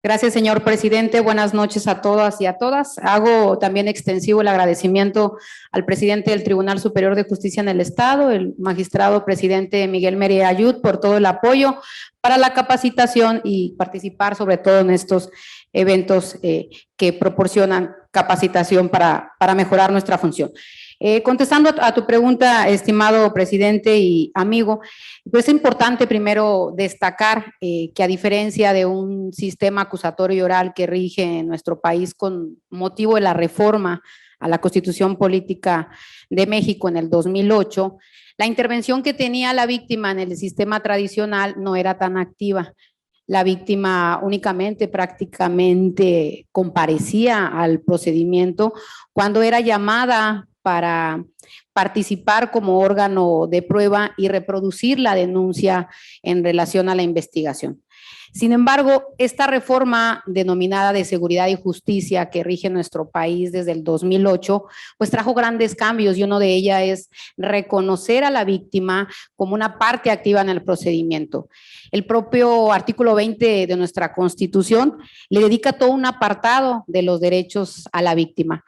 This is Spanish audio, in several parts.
Gracias, señor presidente. Buenas noches a todas y a todas. Hago también extensivo el agradecimiento al presidente del Tribunal Superior de Justicia en el Estado, el magistrado presidente Miguel Mérida Ayud, por todo el apoyo para la capacitación y participar sobre todo en estos eventos que proporcionan capacitación para mejorar nuestra función. Contestando a tu pregunta, estimado presidente y amigo, pues es importante primero destacar que a diferencia de un sistema acusatorio oral que rige en nuestro país con motivo de la reforma a la Constitución Política de México en el 2008, la intervención que tenía la víctima en el sistema tradicional no era tan activa. La víctima únicamente, prácticamente comparecía al procedimiento cuando era llamada para participar como órgano de prueba y reproducir la denuncia en relación a la investigación. Sin embargo, esta reforma denominada de seguridad y justicia que rige nuestro país desde el 2008, pues trajo grandes cambios y uno de ellas es reconocer a la víctima como una parte activa en el procedimiento. El propio artículo 20 de nuestra Constitución le dedica todo un apartado de los derechos a la víctima.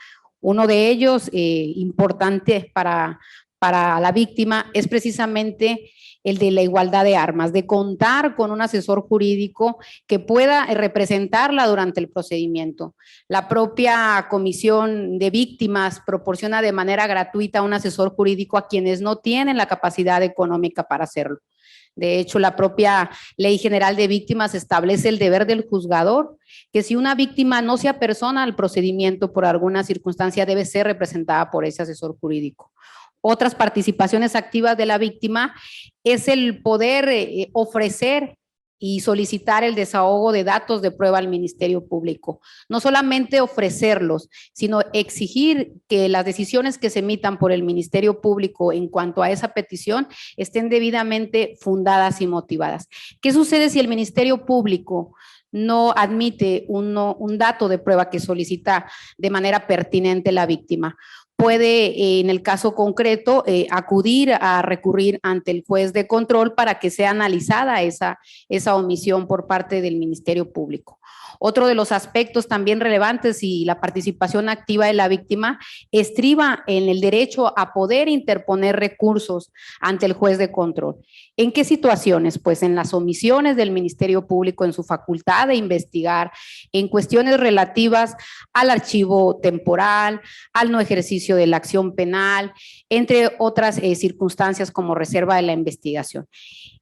Uno de ellos, importante para la víctima, es precisamente el de la igualdad de armas, de contar con un asesor jurídico que pueda representarla durante el procedimiento. La propia Comisión de Víctimas proporciona de manera gratuita un asesor jurídico a quienes no tienen la capacidad económica para hacerlo. De hecho, la propia Ley General de Víctimas establece el deber del juzgador, que si una víctima no se apersona al procedimiento por alguna circunstancia, debe ser representada por ese asesor jurídico. Otras participaciones activas de la víctima es el poder ofrecer y solicitar el desahogo de datos de prueba al Ministerio Público. No solamente ofrecerlos, sino exigir que las decisiones que se emitan por el Ministerio Público en cuanto a esa petición estén debidamente fundadas y motivadas. ¿Qué sucede si el Ministerio Público no admite un dato de prueba que solicita de manera pertinente la víctima? Puede, en el caso concreto, acudir a recurrir ante el juez de control para que sea analizada esa omisión por parte del Ministerio Público. Otro de los aspectos también relevantes y la participación activa de la víctima estriba en el derecho a poder interponer recursos ante el juez de control. ¿En qué situaciones? Pues en las omisiones del Ministerio Público en su facultad de investigar, en cuestiones relativas al archivo temporal, al no ejercicio de la acción penal, entre otras circunstancias como reserva de la investigación.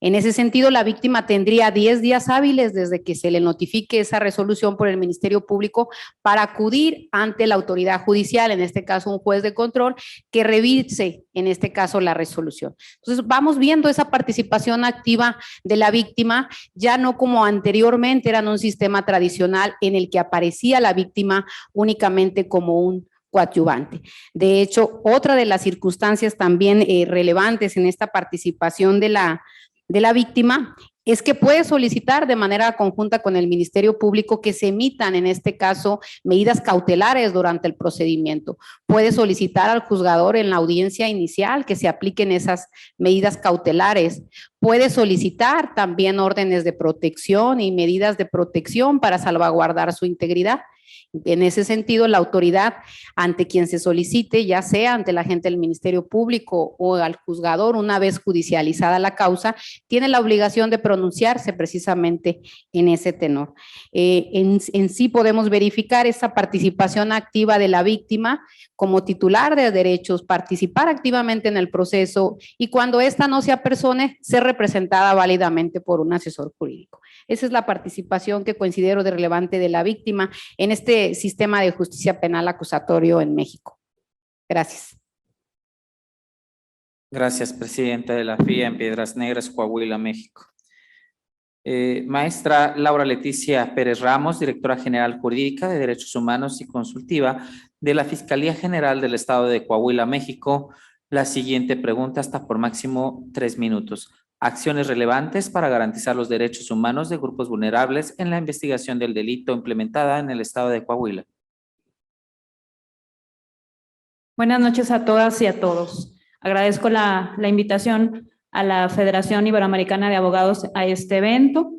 En ese sentido, la víctima tendría 10 días hábiles desde que se le notifique esa resolución por el Ministerio Público para acudir ante la autoridad judicial, en este caso un juez de control, que revise, en este caso, la resolución. Entonces, vamos viendo esa participación activa de la víctima, ya no como anteriormente era en un sistema tradicional en el que aparecía la víctima únicamente como un coadyuvante. De hecho, otra de las circunstancias también relevantes en esta participación de la víctima es que puede solicitar de manera conjunta con el Ministerio Público que se emitan, en este caso, medidas cautelares durante el procedimiento. Puede solicitar al juzgador en la audiencia inicial que se apliquen esas medidas cautelares. Puede solicitar también órdenes de protección y medidas de protección para salvaguardar su integridad. En ese sentido, la autoridad ante quien se solicite, ya sea ante la agente del Ministerio Público o al juzgador, una vez judicializada la causa, tiene la obligación de pronunciarse precisamente en ese tenor. En sí podemos verificar esa participación activa de la víctima como titular de derechos, participar activamente en el proceso y cuando ésta no se apersone, ser representada válidamente por un asesor jurídico. Esa es la participación que considero de relevante de la víctima en este sistema de justicia penal acusatorio en México. Gracias. Gracias, presidenta de la FIA en Piedras Negras, Coahuila, México. Maestra Laura Leticia Pérez Ramos, directora general jurídica de Derechos Humanos y consultiva de la Fiscalía General del Estado de Coahuila, México. La siguiente pregunta está por máximo 3 minutos. Acciones relevantes para garantizar los derechos humanos de grupos vulnerables en la investigación del delito implementada en el Estado de Coahuila. Buenas noches a todas y a todos. Agradezco la invitación a la Federación Iberoamericana de Abogados a este evento.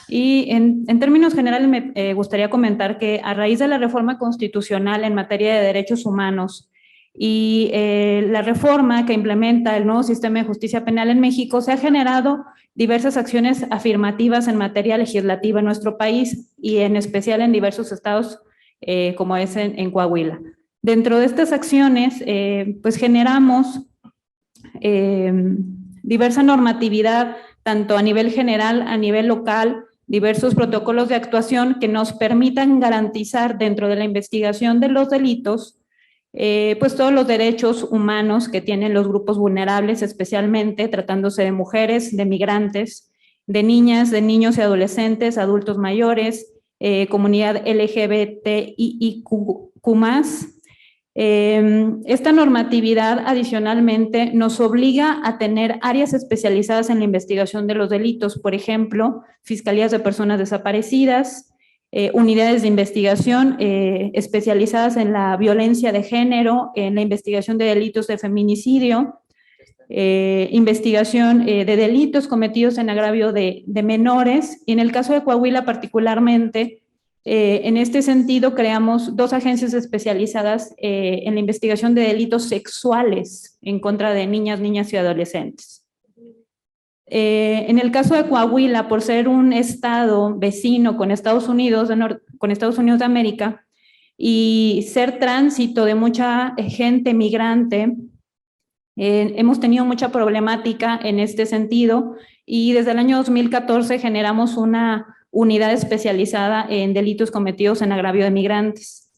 Y en términos generales me gustaría comentar que a raíz de la reforma constitucional en materia de derechos humanos y la reforma que implementa el nuevo sistema de justicia penal en México, se ha generado diversas acciones afirmativas en materia legislativa en nuestro país y en especial en diversos estados como es en Coahuila. Dentro de estas acciones, pues generamos diversa normatividad, tanto a nivel general, a nivel local, diversos protocolos de actuación que nos permitan garantizar dentro de la investigación de los delitos, pues todos los derechos humanos que tienen los grupos vulnerables, especialmente tratándose de mujeres, de migrantes, de niñas, de niños y adolescentes, adultos mayores, comunidad LGBTIQ+. Esta normatividad adicionalmente nos obliga a tener áreas especializadas en la investigación de los delitos, por ejemplo, fiscalías de personas desaparecidas, unidades de investigación especializadas en la violencia de género, en la investigación de delitos de feminicidio, investigación de delitos cometidos en agravio de menores, y en el caso de Coahuila particularmente, en este sentido, creamos 2 agencias especializadas en la investigación de delitos sexuales en contra de niñas y adolescentes. En el caso de Coahuila, por ser un estado vecino con Estados Unidos de América y ser tránsito de mucha gente migrante, hemos tenido mucha problemática en este sentido y desde el año 2014 generamos una unidad especializada en delitos cometidos en agravio de migrantes.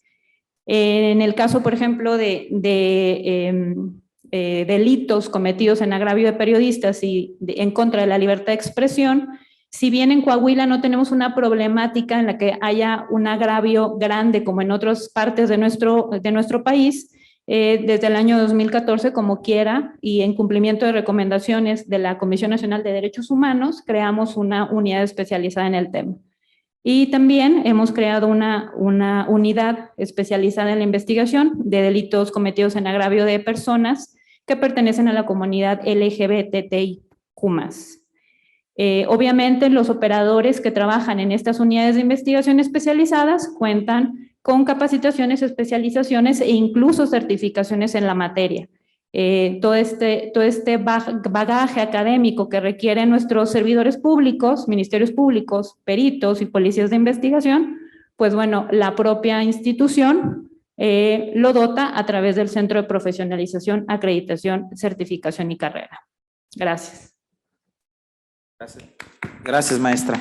En el caso, por ejemplo, de delitos cometidos en agravio de periodistas y en contra de la libertad de expresión, si bien en Coahuila no tenemos una problemática en la que haya un agravio grande como en otras partes de nuestro país, desde el año 2014, como quiera, y en cumplimiento de recomendaciones de la Comisión Nacional de Derechos Humanos, creamos una unidad especializada en el tema. Y también hemos creado una unidad especializada en la investigación de delitos cometidos en agravio de personas que pertenecen a la comunidad LGBTIQ+. Obviamente, los operadores que trabajan en estas unidades de investigación especializadas cuentan con capacitaciones, especializaciones e incluso certificaciones en la materia. Todo este bagaje académico que requieren nuestros servidores públicos, ministerios públicos, peritos y policías de investigación, pues bueno, la propia institución lo dota a través del Centro de Profesionalización, Acreditación, Certificación y Carrera. Gracias. Gracias, maestra.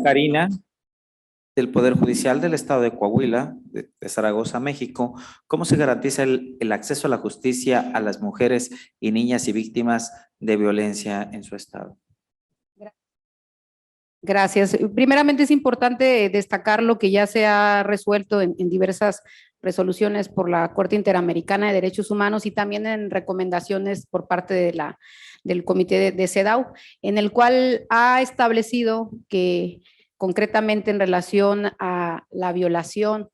Karina, del Poder Judicial del Estado de Coahuila, de Zaragoza, México, ¿cómo se garantiza el acceso a la justicia a las mujeres y niñas y víctimas de violencia en su estado? Gracias. Primeramente es importante destacar lo que ya se ha resuelto en diversas resoluciones por la Corte Interamericana de Derechos Humanos y también en recomendaciones por parte del Comité de CEDAW, en el cual ha establecido que concretamente en relación a la violación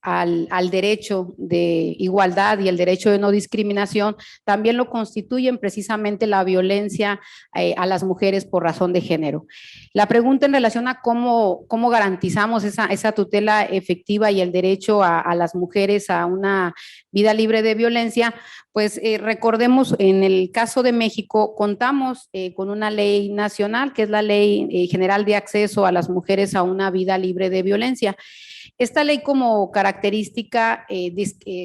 al derecho de igualdad y el derecho de no discriminación, también lo constituyen precisamente la violencia a las mujeres por razón de género. La pregunta en relación a cómo garantizamos esa tutela efectiva y el derecho a las mujeres a una vida libre de violencia, pues recordemos, en el caso de México contamos con una ley nacional, que es la Ley General de Acceso a las Mujeres a una Vida Libre de Violencia. Esta ley como característica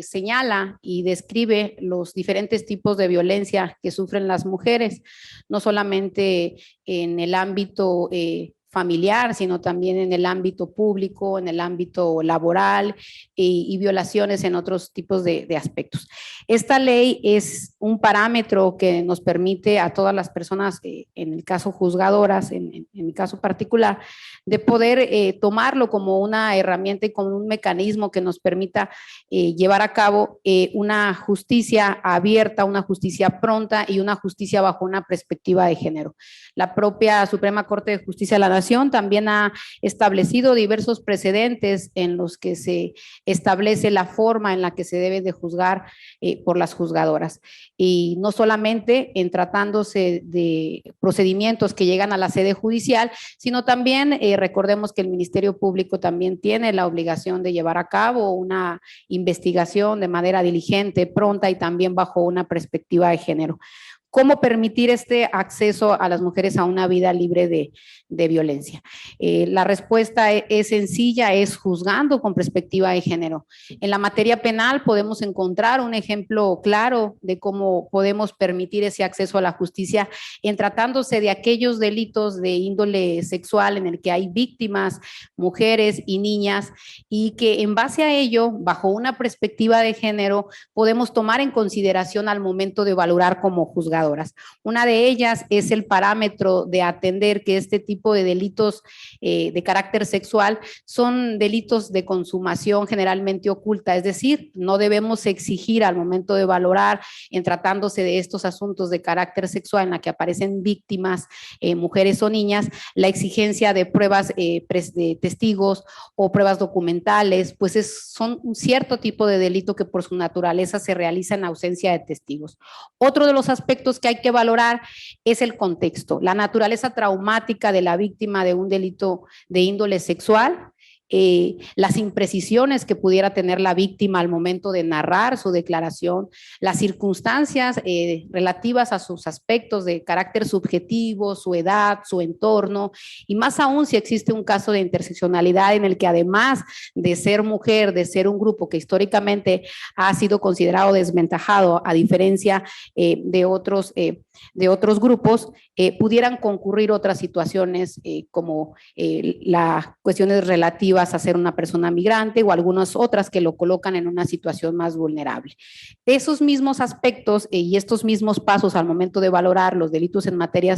señala y describe los diferentes tipos de violencia que sufren las mujeres, no solamente en el ámbito familiar, sino también en el ámbito público, en el ámbito laboral y violaciones en otros tipos de aspectos. Esta ley es un parámetro que nos permite a todas las personas, en el caso juzgadoras, en mi caso particular, de poder tomarlo como una herramienta y como un mecanismo que nos permita llevar a cabo una justicia abierta, una justicia pronta y una justicia bajo una perspectiva de género. La propia Suprema Corte de Justicia de la Procuración también ha establecido diversos precedentes en los que se establece la forma en la que se debe de juzgar por las juzgadoras. Y no solamente en tratándose de procedimientos que llegan a la sede judicial, sino también recordemos que el Ministerio Público también tiene la obligación de llevar a cabo una investigación de manera diligente, pronta y también bajo una perspectiva de género. ¿Cómo permitir este acceso a las mujeres a una vida libre de violencia? La respuesta es sencilla, es juzgando con perspectiva de género. En la materia penal podemos encontrar un ejemplo claro de cómo podemos permitir ese acceso a la justicia en tratándose de aquellos delitos de índole sexual en el que hay víctimas, mujeres y niñas, y que en base a ello, bajo una perspectiva de género, podemos tomar en consideración al momento de valorar como juzgadoras. Una de ellas es el parámetro de atender que este tipo de delitos de carácter sexual son delitos de consumación generalmente oculta, es decir, no debemos exigir al momento de valorar en tratándose de estos asuntos de carácter sexual en la que aparecen víctimas, mujeres o niñas, la exigencia de pruebas de testigos o pruebas documentales, pues son un cierto tipo de delito que por su naturaleza se realiza en ausencia de testigos. Otro de los aspectos que hay que valorar es el contexto, la naturaleza traumática de la víctima de un delito de índole sexual, las imprecisiones que pudiera tener la víctima al momento de narrar su declaración, las circunstancias relativas a sus aspectos de carácter subjetivo, su edad, su entorno, y más aún si existe un caso de interseccionalidad en el que además de ser mujer, de ser un grupo que históricamente ha sido considerado desventajado a diferencia de otros grupos, pudieran concurrir otras situaciones como las cuestiones relativas a ser una persona migrante o algunas otras que lo colocan en una situación más vulnerable. Esos mismos aspectos y estos mismos pasos al momento de valorar los delitos en materia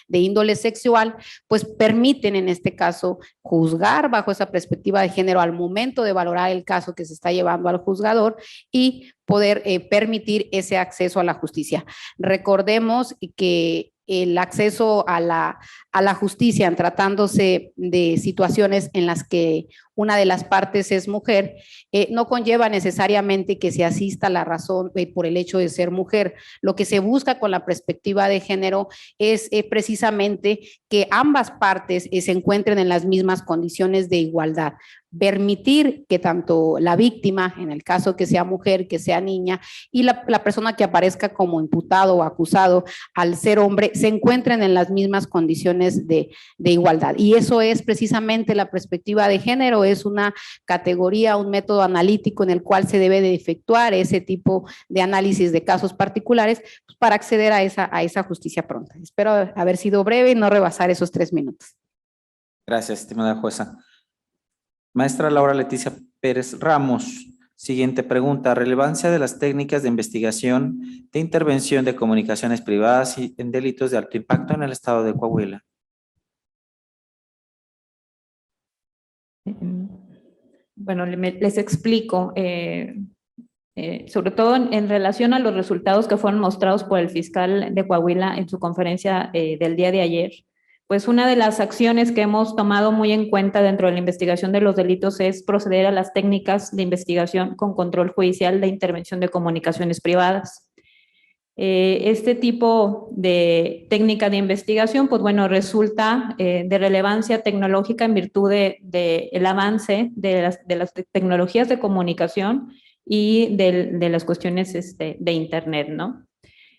de índole sexual, pues permiten en este caso juzgar bajo esa perspectiva de género al momento de valorar el caso que se está llevando al juzgador y poder permitir ese acceso a la justicia. Recordemos que el acceso a la justicia en tratándose de situaciones en las que una de las partes es mujer, no conlleva necesariamente que se asista a la razón por el hecho de ser mujer. Lo que se busca con la perspectiva de género es precisamente que ambas partes se encuentren en las mismas condiciones de igualdad. Permitir que tanto la víctima, en el caso que sea mujer, que sea niña, y la persona que aparezca como imputado o acusado al ser hombre, se encuentren en las mismas condiciones de igualdad. Y eso es precisamente la perspectiva de género, es una categoría, un método analítico en el cual se debe de efectuar ese tipo de análisis de casos particulares para acceder a esa justicia pronta. Espero haber sido breve y no rebasar esos 3 minutos. Gracias, estimada jueza. Maestra Laura Leticia Pérez Ramos, siguiente pregunta. Relevancia de las técnicas de investigación de intervención de comunicaciones privadas y en delitos de alto impacto en el estado de Coahuila. Bueno, les explico, sobre todo en relación a los resultados que fueron mostrados por el fiscal de Coahuila en su conferencia del día de ayer. Pues una de las acciones que hemos tomado muy en cuenta dentro de la investigación de los delitos es proceder a las técnicas de investigación con control judicial de intervención de comunicaciones privadas. Este tipo de técnica de investigación, pues bueno, resulta de relevancia tecnológica en virtud del avance de las tecnologías de comunicación y de las cuestiones de Internet, ¿no?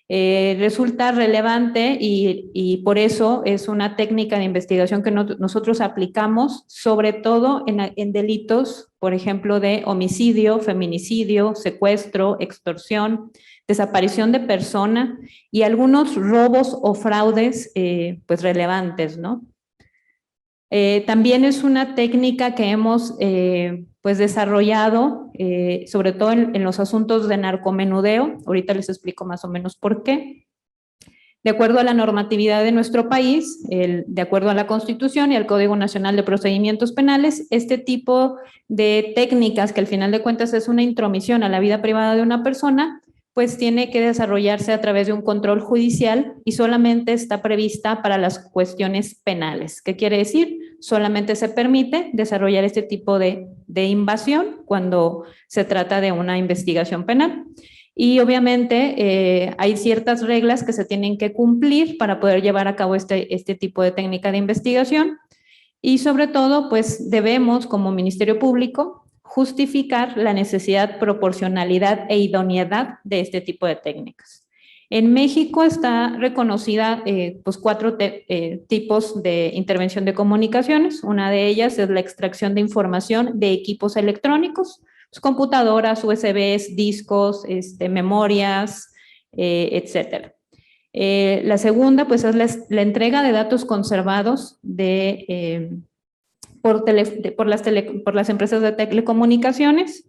Resulta relevante y por eso es una técnica de investigación que nosotros aplicamos, sobre todo en delitos, por ejemplo, de homicidio, feminicidio, secuestro, extorsión, desaparición de persona y algunos robos o fraudes pues relevantes, ¿no? También es una técnica que hemos pues desarrollado, sobre todo en los asuntos de narcomenudeo. Ahorita les explico más o menos por qué. De acuerdo a la normatividad de nuestro país, de acuerdo a la Constitución y al Código Nacional de Procedimientos Penales, este tipo de técnicas, que al final de cuentas es una intromisión a la vida privada de una persona, pues tiene que desarrollarse a través de un control judicial y solamente está prevista para las cuestiones penales. ¿Qué quiere decir? Solamente se permite desarrollar este tipo de invasión cuando se trata de una investigación penal. Y obviamente hay ciertas reglas que se tienen que cumplir para poder llevar a cabo este tipo de técnica de investigación. Y sobre todo, pues debemos como Ministerio Público justificar la necesidad, proporcionalidad e idoneidad de este tipo de técnicas. En México está reconocida pues 4 tipos de intervención de comunicaciones. Una de ellas es la extracción de información de equipos electrónicos, pues, computadoras, USBs, discos, memorias, etcétera. La segunda, pues, es la entrega de datos conservados por las empresas de telecomunicaciones,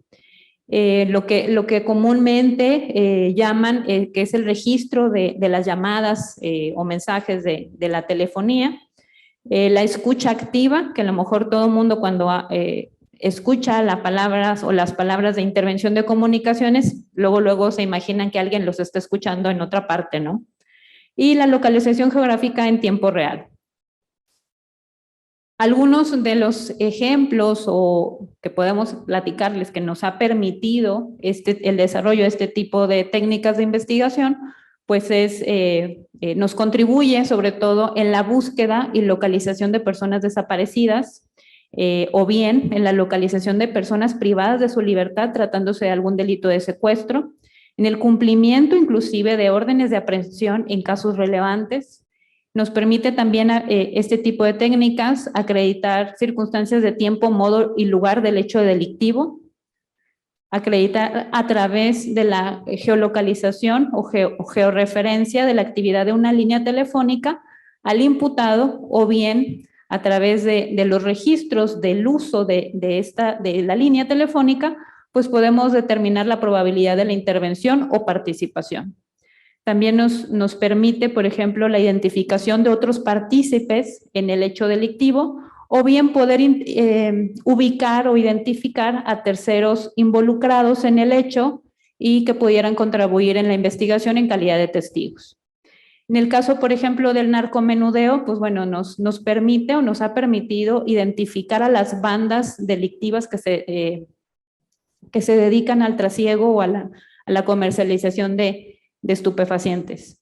lo que comúnmente llaman que es el registro de las llamadas o mensajes de la telefonía, la escucha activa, que a lo mejor todo el mundo cuando escucha las palabras de intervención de comunicaciones, luego se imaginan que alguien los está escuchando en otra parte, ¿no? Y la localización geográfica en tiempo real. Algunos de los ejemplos que podemos platicarles que nos ha permitido el desarrollo de este tipo de técnicas de investigación, pues nos contribuye sobre todo en la búsqueda y localización de personas desaparecidas, o bien en la localización de personas privadas de su libertad tratándose de algún delito de secuestro, en el cumplimiento inclusive de órdenes de aprehensión en casos relevantes. Nos permite también este tipo de técnicas acreditar circunstancias de tiempo, modo y lugar del hecho delictivo, acreditar a través de la geolocalización o georreferencia de la actividad de una línea telefónica al imputado, o bien a través de los registros del uso de la línea telefónica, pues podemos determinar la probabilidad de la intervención o participación. También nos permite, por ejemplo, la identificación de otros partícipes en el hecho delictivo, o bien poder ubicar o identificar a terceros involucrados en el hecho y que pudieran contribuir en la investigación en calidad de testigos. En el caso, por ejemplo, del narcomenudeo, pues bueno, nos permite o nos ha permitido identificar a las bandas delictivas que se dedican al trasiego o a la comercialización de estupefacientes.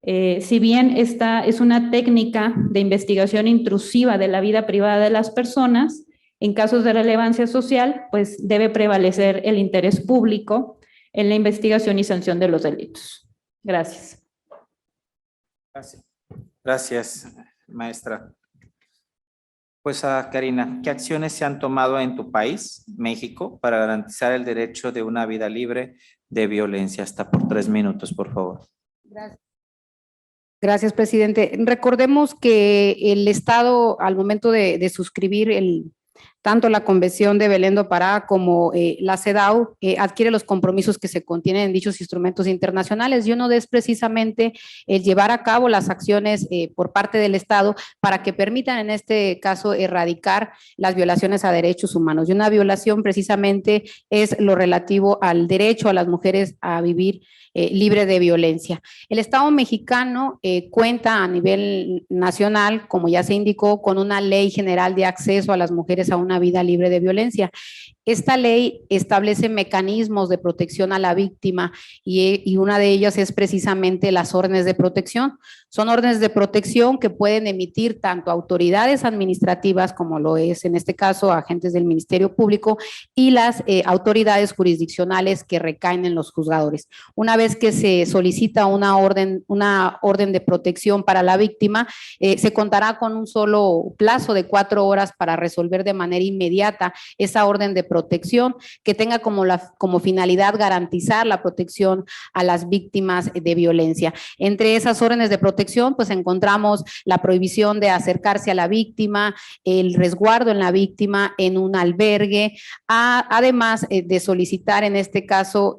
Si bien esta es una técnica de investigación intrusiva de la vida privada de las personas, en casos de relevancia social, pues debe prevalecer el interés público en la investigación y sanción de los delitos. Gracias. Gracias, maestra. Pues, Karina, ¿qué acciones se han tomado en tu país, México, para garantizar el derecho de una vida libre de violencia? Hasta por 3 minutos, por favor. Gracias, presidente. Recordemos que el Estado, al momento de suscribir tanto la Convención de Belén do Pará como la CEDAW, adquiere los compromisos que se contienen en dichos instrumentos internacionales, y uno es precisamente el llevar a cabo las acciones por parte del Estado para que permitan, en este caso, erradicar las violaciones a derechos humanos. Y una violación precisamente es lo relativo al derecho a las mujeres a vivir libre de violencia. El Estado mexicano cuenta a nivel nacional, como ya se indicó, con una ley general de acceso a las mujeres a una vida libre de violencia. Esta ley establece mecanismos de protección a la víctima y una de ellas es precisamente las órdenes de protección. Son órdenes de protección que pueden emitir tanto autoridades administrativas, como lo es en este caso agentes del Ministerio Público, y las autoridades jurisdiccionales que recaen en los juzgadores. Una vez que se solicita una orden de protección para la víctima, se contará con un solo plazo de 4 horas para resolver de manera inmediata esa orden de protección, que tenga como finalidad garantizar la protección a las víctimas de violencia. Entre esas órdenes de protección, pues encontramos la prohibición de acercarse a la víctima, el resguardo en la víctima en un albergue, además de solicitar en este caso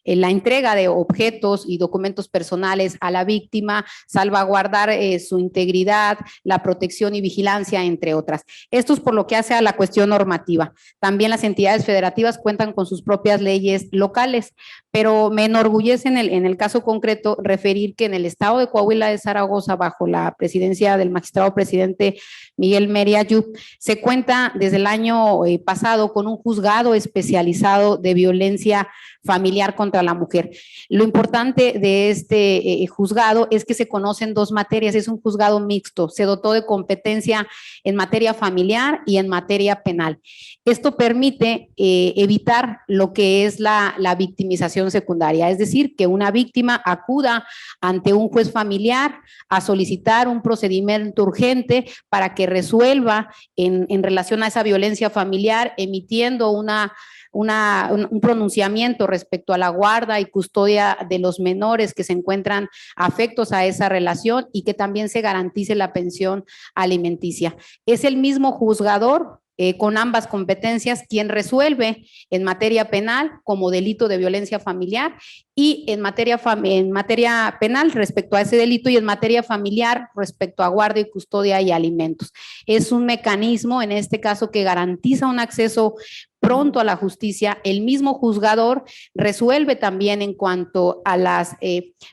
la entrega de objetos y documentos personales a la víctima, salvaguardar su integridad, la protección y vigilancia, entre otras. Esto es por lo que hace a la cuestión normativa. También las varias entidades federativas cuentan con sus propias leyes locales, pero me enorgullece en el caso concreto referir que en el estado de Coahuila de Zaragoza, bajo la presidencia del magistrado presidente Miguel Meri Ayub, se cuenta desde el año pasado con un juzgado especializado de violencia familiar contra la mujer. Lo importante de este juzgado es que se conocen dos materias, es un juzgado mixto, se dotó de competencia en materia familiar y en materia penal. Esto permite evitar lo que es la victimización secundaria, es decir, que una víctima acuda ante un juez familiar a solicitar un procedimiento urgente para que resuelva en relación a esa violencia familiar, emitiendo un pronunciamiento respecto a la guarda y custodia de los menores que se encuentran afectos a esa relación y que también se garantice la pensión alimenticia. Es el mismo juzgador con ambas competencias quien resuelve en materia penal como delito de violencia familiar y en materia penal respecto a ese delito y en materia familiar respecto a guarda y custodia y alimentos. Es un mecanismo en este caso que garantiza un acceso pronto a la justicia. El mismo juzgador resuelve también en cuanto a las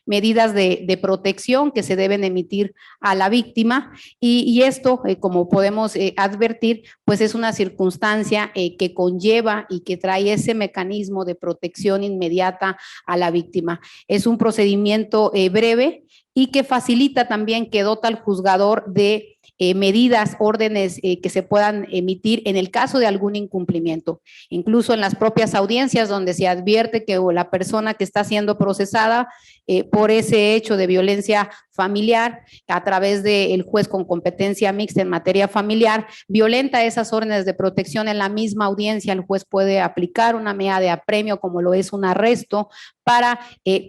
medidas de protección que se deben emitir a la víctima y esto, como podemos advertir, pues es una circunstancia que conlleva y que trae ese mecanismo de protección inmediata a la víctima. Es un procedimiento breve y que facilita también, que dota al juzgador de medidas, órdenes que se puedan emitir en el caso de algún incumplimiento. Incluso en las propias audiencias donde se advierte que la persona que está siendo procesada por ese hecho de violencia familiar a través del juez con competencia mixta en materia familiar, violenta esas órdenes de protección en la misma audiencia, el juez puede aplicar una medida de apremio como lo es un arresto para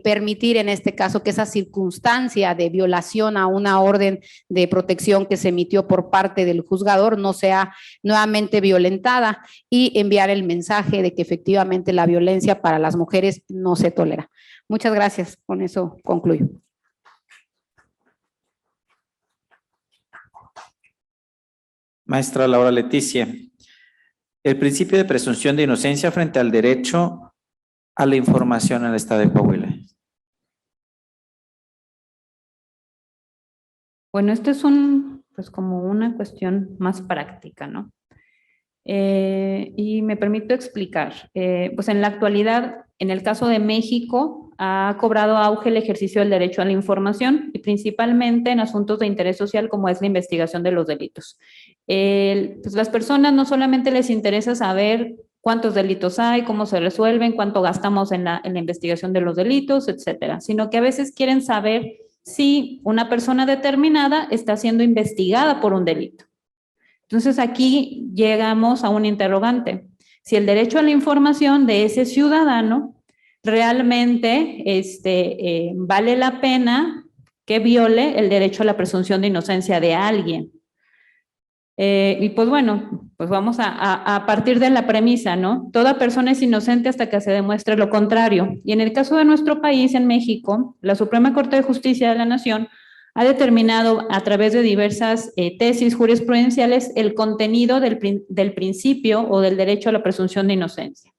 permitir en este caso que esa circunstancia de violación a una orden de protección que se emitió por parte del juzgador no sea nuevamente violentada y enviar el mensaje de que efectivamente la violencia para las mujeres no se tolera. Muchas gracias, con eso concluyo. Maestra Laura Leticia, el principio de presunción de inocencia frente al derecho a la información en el estado de Coahuila. Bueno, esto es pues como una cuestión más práctica, ¿no? Y me permito explicar. Pues en la actualidad, en el caso de México, ha cobrado auge el ejercicio del derecho a la información y principalmente en asuntos de interés social como es la investigación de los delitos. Pues las personas no solamente les interesa saber cuántos delitos hay, cómo se resuelven, cuánto gastamos en la investigación de los delitos, etcétera, sino que a veces quieren saber si una persona determinada está siendo investigada por un delito. Entonces aquí llegamos a un interrogante. Si el derecho a la información de ese ciudadano realmente vale la pena que viole el derecho a la presunción de inocencia de alguien. Y pues bueno, pues vamos a partir de la premisa, ¿no? Toda persona es inocente hasta que se demuestre lo contrario. Y en el caso de nuestro país, en México, la Suprema Corte de Justicia de la Nación ha determinado a través de diversas tesis jurisprudenciales el contenido del principio o del derecho a la presunción de inocencia.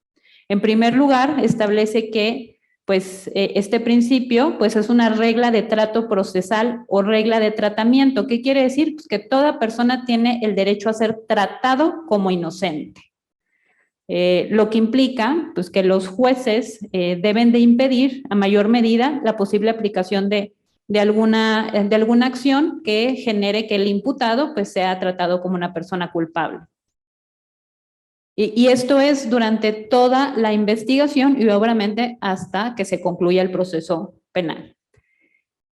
En primer lugar, establece que pues, este principio pues, es una regla de trato procesal o regla de tratamiento. ¿Qué quiere decir? Pues que toda persona tiene el derecho a ser tratado como inocente. Lo que implica pues, que los jueces deben de impedir a mayor medida la posible aplicación de alguna acción que genere que el imputado pues, sea tratado como una persona culpable. Y esto es durante toda la investigación y obviamente hasta que se concluya el proceso penal.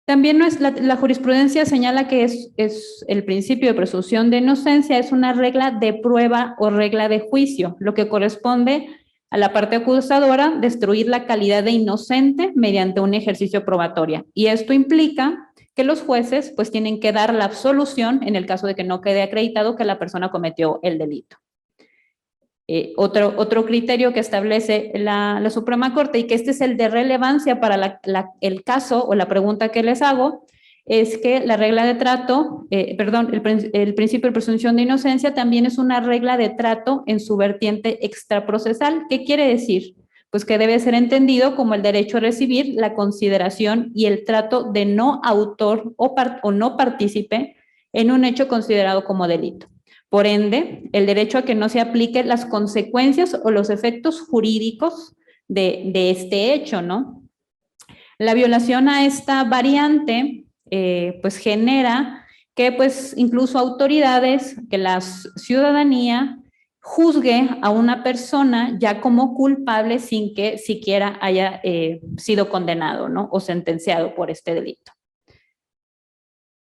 También la jurisprudencia señala que es el principio de presunción de inocencia, es una regla de prueba o regla de juicio, lo que corresponde a la parte acusadora destruir la calidad de inocente mediante un ejercicio probatorio. Y esto implica que los jueces pues tienen que dar la absolución en el caso de que no quede acreditado que la persona cometió el delito. Otro criterio que establece la Suprema Corte y que este es el de relevancia para el caso o la pregunta que les hago, es que la regla de trato, el principio de presunción de inocencia también es una regla de trato en su vertiente extraprocesal. ¿Qué quiere decir? Pues que debe ser entendido como el derecho a recibir la consideración y el trato de no autor o no partícipe en un hecho considerado como delito. Por ende, el derecho a que no se apliquen las consecuencias o los efectos jurídicos de este hecho, ¿no? La violación a esta variante, pues genera que pues incluso autoridades, que la ciudadanía juzgue a una persona ya como culpable sin que siquiera haya sido condenado, ¿no? O sentenciado por este delito.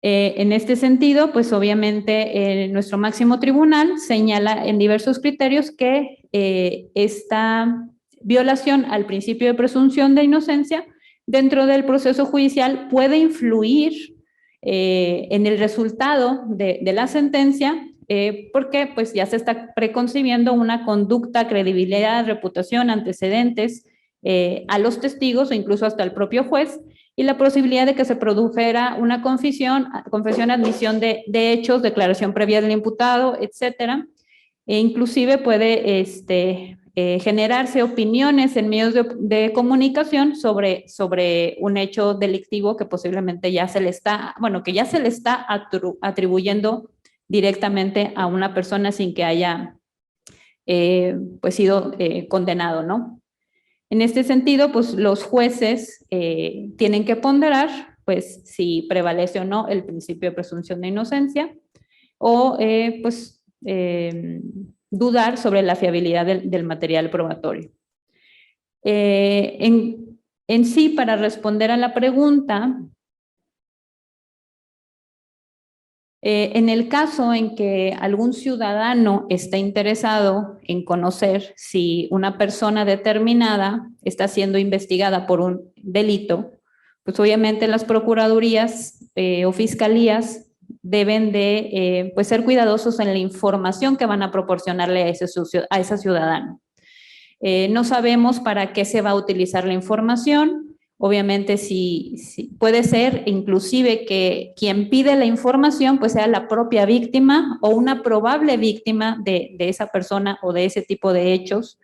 En este sentido, pues obviamente nuestro máximo tribunal señala en diversos criterios que esta violación al principio de presunción de inocencia dentro del proceso judicial puede influir en el resultado de la sentencia, porque pues ya se está preconcibiendo una conducta, credibilidad, reputación, antecedentes a los testigos o incluso hasta el propio juez, y la posibilidad de que se produjera una confesión, admisión de hechos, declaración previa del imputado, etcétera. E inclusive puede generarse opiniones en medios de comunicación sobre un hecho delictivo que posiblemente ya se le está, atribuyendo directamente a una persona sin que haya pues sido condenado, ¿no? En este sentido, pues los jueces tienen que ponderar, pues, si prevalece o no el principio de presunción de inocencia o, dudar sobre la fiabilidad del material probatorio. En sí, para responder a la pregunta, en el caso en que algún ciudadano está interesado en conocer si una persona determinada está siendo investigada por un delito, pues obviamente las procuradurías o fiscalías deben de pues ser cuidadosos en la información que van a proporcionarle a ese ciudadano. No sabemos para qué se va a utilizar la información. Obviamente, si puede ser inclusive que quien pide la información pues sea la propia víctima o una probable víctima de esa persona o de ese tipo de hechos.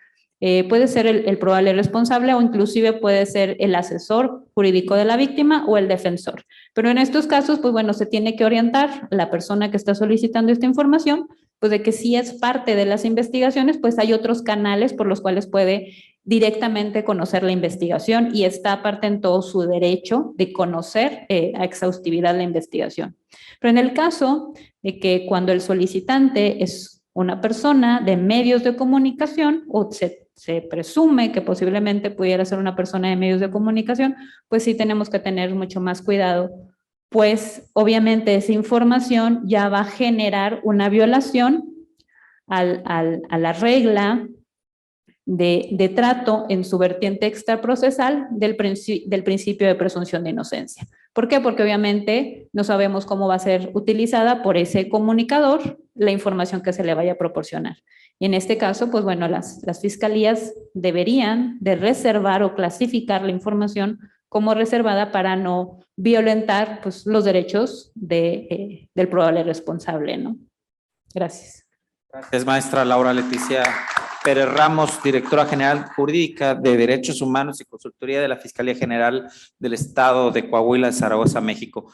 Puede ser el probable responsable o inclusive puede ser el asesor jurídico de la víctima o el defensor. Pero en estos casos, pues bueno, se tiene que orientar la persona que está solicitando esta información, pues de que si es parte de las investigaciones, pues hay otros canales por los cuales puede directamente conocer la investigación y está aparte en todo su derecho de conocer a exhaustividad la investigación. Pero en el caso de que cuando el solicitante es una persona de medios de comunicación o se presume que posiblemente pudiera ser una persona de medios de comunicación, pues sí tenemos que tener mucho más cuidado, pues obviamente esa información ya va a generar una violación a la regla de trato en su vertiente extraprocesal del principio de presunción de inocencia. ¿Por qué? Porque obviamente no sabemos cómo va a ser utilizada por ese comunicador la información que se le vaya a proporcionar. Y en este caso, pues bueno, las fiscalías deberían de reservar o clasificar la información como reservada para no violentar pues, los derechos del probable responsable, ¿no? Gracias. Gracias, maestra Laura Leticia Pérez Ramos, directora general jurídica de Derechos Humanos y Consultoría de la Fiscalía General del Estado de Coahuila, Zaragoza, México.